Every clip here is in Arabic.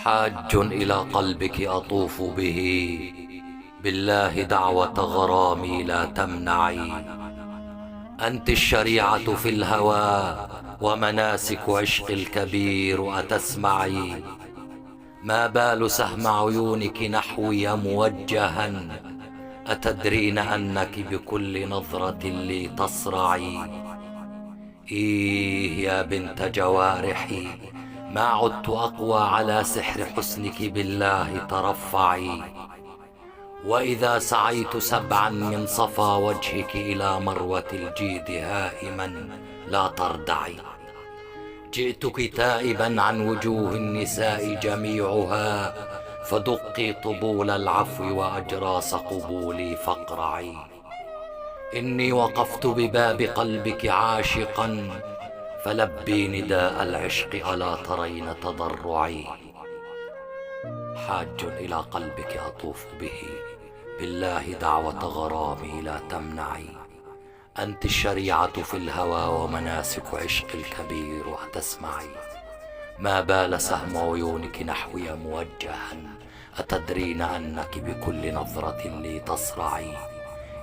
حاج إلى قلبك أطوف به، بالله دعوة غرامي لا تمنعي. أنت الشريعة في الهوى ومناسك عشق الكبير أتسمعي. ما بال سهم عيونك نحوي موجها، أتدرين أنك بكل نظرة لي تصرعي. إيه يا بنت جوارحي، ما عدت أقوى على سحر حسنك، بالله ترفعي. وإذا سعيت سبعا من صفا وجهك إلى مروة الجيد هائما لا تردعي. جئتك تائبا عن وجوه النساء جميعها، فدقي طبول العفو وأجراس قبولي فاقرعي. إني وقفت بباب قلبك عاشقا، فلبي نداء العشق ألا ترين تضرعي. حاج إلى قلبك أطوف به، بالله دعوة غرامي لا تمنعي. أنت الشريعة في الهوى ومناسك عشق الكبير وتسمعي. ما بال سهم عيونك نحوي موجها، أتدرين أنك بكل نظرة لي تصرعي.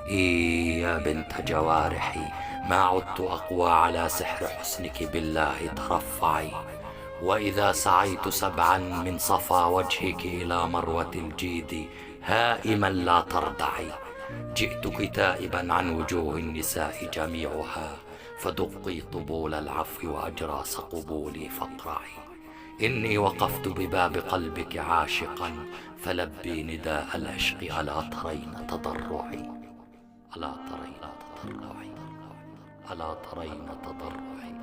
إيه يا بنت جوارحي، ما عدت أقوى على سحر حسنك، بالله ترفعي. وإذا سعيت سبعا من صفا وجهك إلى مروة الجيد هائما لا تردعي. جئتك تائبا عن وجوه النساء جميعها، فدقي طبول العفو وأجراس قبولي فاقرعي. إني وقفت بباب قلبك عاشقا، فلبي نداء العشق ألا ترين تضرعي. ألا ترين تضرعي، ألا ترين تضرعي.